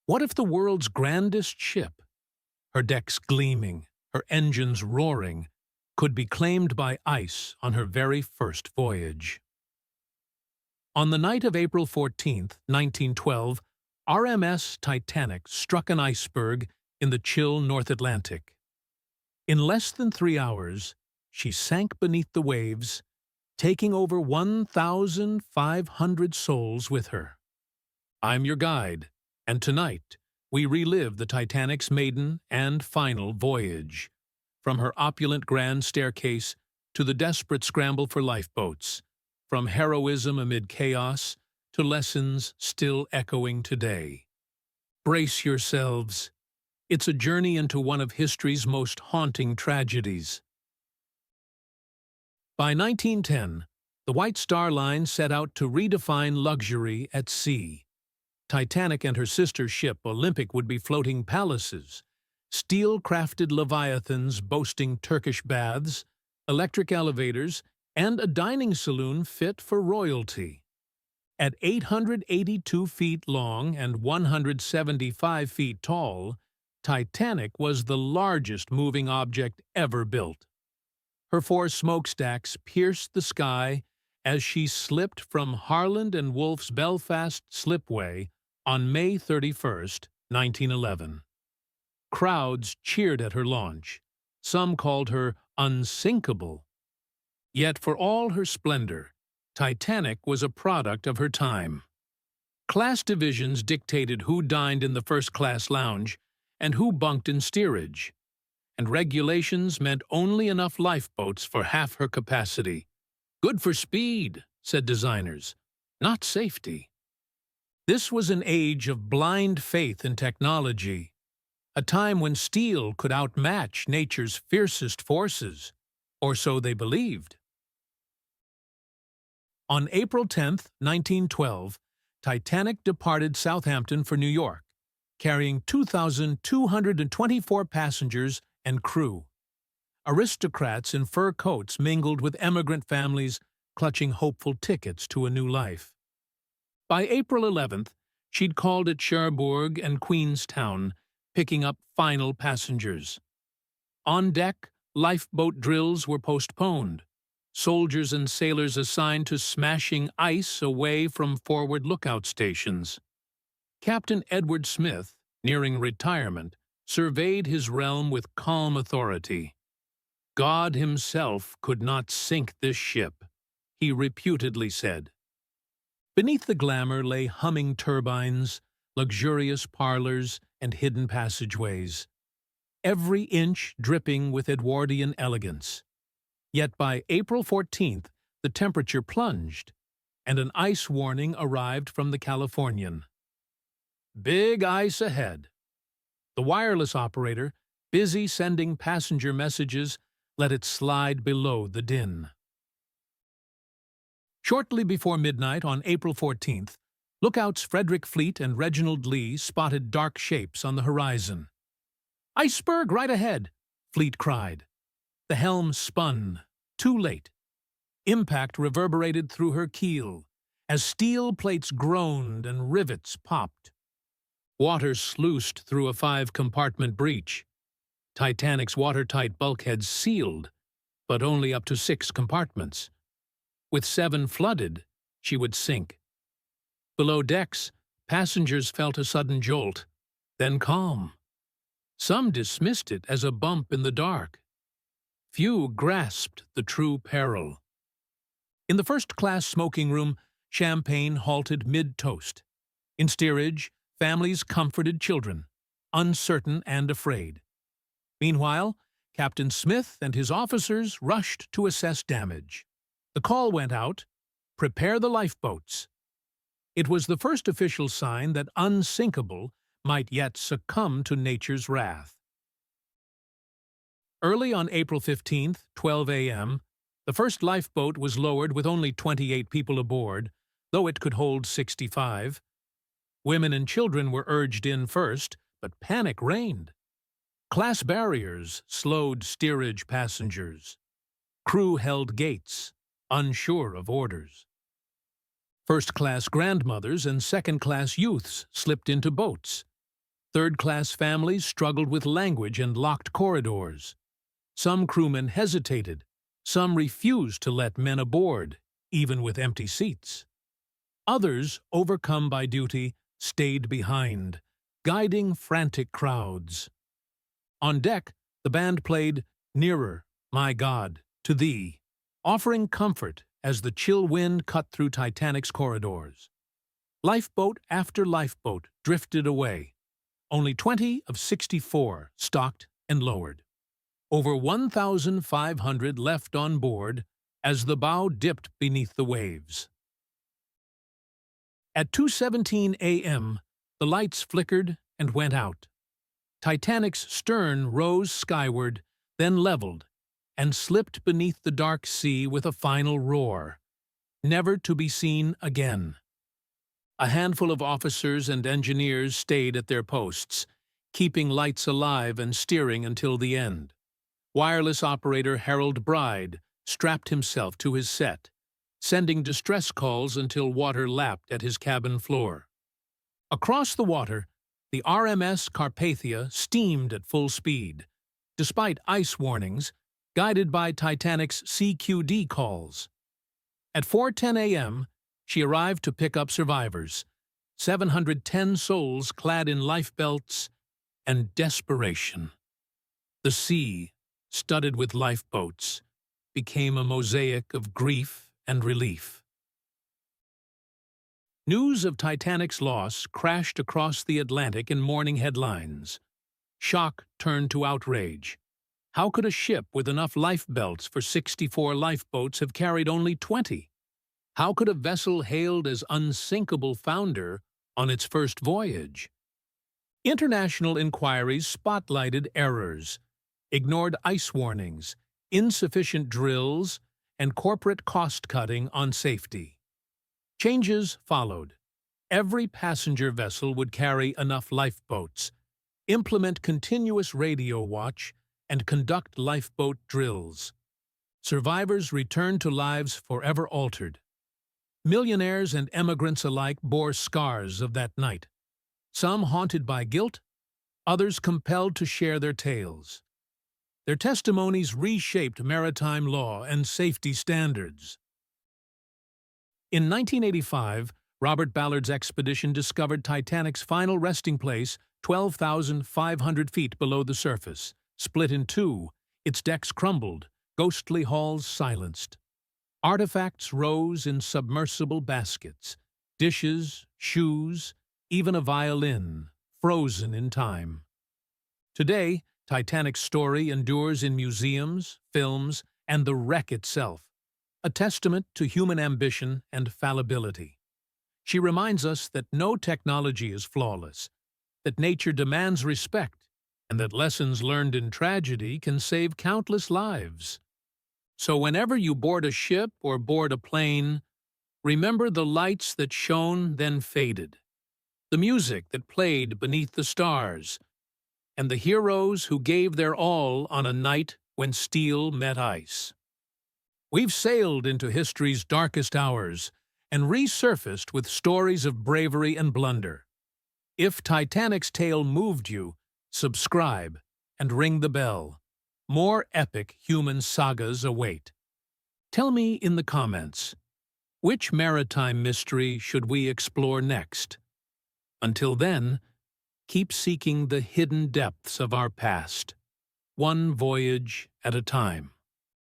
What if the world's grandest ship, her decks gleaming, her engines roaring, could be claimed by ice on her very first voyage? On the night of April 14, 1912, RMS Titanic struck an iceberg in the chill North Atlantic. In less than 3 hours, she sank beneath the waves, taking over 1,500 souls with her. I'm your guide, and tonight we relive the Titanic's maiden and final voyage, from her opulent grand staircase to the desperate scramble for lifeboats, from heroism amid chaos to lessons still echoing today. Brace yourselves. It's a journey into one of history's most haunting tragedies. By 1910, the White Star Line set out to redefine luxury at sea. Titanic and her sister ship Olympic would be floating palaces, steel-crafted leviathans boasting Turkish baths, electric elevators, and a dining saloon fit for royalty. At 882 feet long and 175 feet tall, Titanic was the largest moving object ever built. Her 4 smokestacks pierced the sky as she slipped from Harland and Wolff's Belfast slipway on May 31, 1911. Crowds cheered at her launch. Some called her unsinkable. Yet for all her splendor, Titanic was a product of her time. Class divisions dictated who dined in the first-class lounge and who bunked in steerage, and regulations meant only enough lifeboats for half her capacity. Good for speed, said designers, not safety. This was an age of blind faith in technology, a time when steel could outmatch nature's fiercest forces, or so they believed. On April 10, 1912, Titanic departed Southampton for New York, carrying 2,224 passengers and crew. Aristocrats in fur coats mingled with emigrant families clutching hopeful tickets to a new life. By April 11th, she'd called at Cherbourg and Queenstown, picking up final passengers. On deck, lifeboat drills were postponed, soldiers and sailors assigned to smashing ice away from forward lookout stations. Captain Edward Smith, nearing retirement, surveyed his realm with calm authority. God himself could not sink this ship, he reputedly said. Beneath the glamour lay humming turbines, luxurious parlors, and hidden passageways, every inch dripping with Edwardian elegance. Yet by April 14th, the temperature plunged, and an ice warning arrived from the Californian. Big ice ahead. The wireless operator, busy sending passenger messages, let it slide below the din. Shortly before midnight on April 14th, lookouts Frederick Fleet and Reginald Lee spotted dark shapes on the horizon. "Iceberg right ahead," Fleet cried. The helm spun, too late. Impact reverberated through her keel, as steel plates groaned and rivets popped. Water sluiced through a 5-compartment breach. Titanic's watertight bulkheads sealed, but only up to 6 compartments. With 7 flooded, she would sink. Below decks, passengers felt a sudden jolt, then calm. Some dismissed it as a bump in the dark. Few grasped the true peril. In the first-class smoking room, champagne halted mid-toast. In steerage, families comforted children, uncertain and afraid. Meanwhile, Captain Smith and his officers rushed to assess damage. The call went out, "Prepare the lifeboats." It was the first official sign that Unsinkable might yet succumb to nature's wrath. Early on April 15th, 12 a.m., the first lifeboat was lowered with only 28 people aboard, though it could hold 65. Women and children were urged in first, but panic reigned. Class barriers slowed steerage passengers. Crew held gates, unsure of orders. First-class grandmothers and second-class youths slipped into boats. Third-class families struggled with language and locked corridors. Some crewmen hesitated. Some refused to let men aboard, even with empty seats. Others, overcome by duty, stayed behind, guiding frantic crowds. On deck, the band played "Nearer, My God, to Thee," offering comfort as the chill wind cut through Titanic's corridors. Lifeboat after lifeboat drifted away. Only 20 of 64 stocked and lowered. Over 1,500 left on board as the bow dipped beneath the waves. At 2:17 a.m., the lights flickered and went out. Titanic's stern rose skyward, then leveled, and slipped beneath the dark sea with a final roar, never to be seen again. A handful of officers and engineers stayed at their posts, keeping lights alive and steering until the end. Wireless operator Harold Bride strapped himself to his set, sending distress calls until water lapped at his cabin floor. Across the water, the RMS Carpathia steamed at full speed, despite ice warnings, guided by Titanic's CQD calls. At 4:10 a.m., she arrived to pick up survivors, 710 souls clad in lifebelts and desperation. The sea, studded with lifeboats, became a mosaic of grief and relief. News of Titanic's loss crashed across the Atlantic in morning headlines. Shock turned to outrage. How could a ship with enough lifebelts for 64 lifeboats have carried only 20? How could a vessel hailed as Unsinkable founder on its first voyage? International inquiries spotlighted errors, ignored ice warnings, insufficient drills, and corporate cost-cutting on safety. Changes followed. Every passenger vessel would carry enough lifeboats, implement continuous radio watch, and conduct lifeboat drills. Survivors returned to lives forever altered. Millionaires and emigrants alike bore scars of that night, some haunted by guilt, others compelled to share their tales. Their testimonies reshaped maritime law and safety standards. In 1985, Robert Ballard's expedition discovered Titanic's final resting place 12,500 feet below the surface. Split in two, its decks crumbled, ghostly halls silenced. Artifacts rose in submersible baskets, dishes, shoes, even a violin, frozen in time. Today, Titanic's story endures in museums, films, and the wreck itself, a testament to human ambition and fallibility. She reminds us that no technology is flawless, that nature demands respect, and that lessons learned in tragedy can save countless lives. So whenever you board a ship or board a plane, remember the lights that shone then faded, the music that played beneath the stars, and the heroes who gave their all on a night when steel met ice. We've sailed into history's darkest hours and resurfaced with stories of bravery and blunder. If Titanic's tale moved you, subscribe and ring the bell. More epic human sagas await. Tell me in the comments, which maritime mystery should we explore next? Until then, keep seeking the hidden depths of our past, one voyage at a time.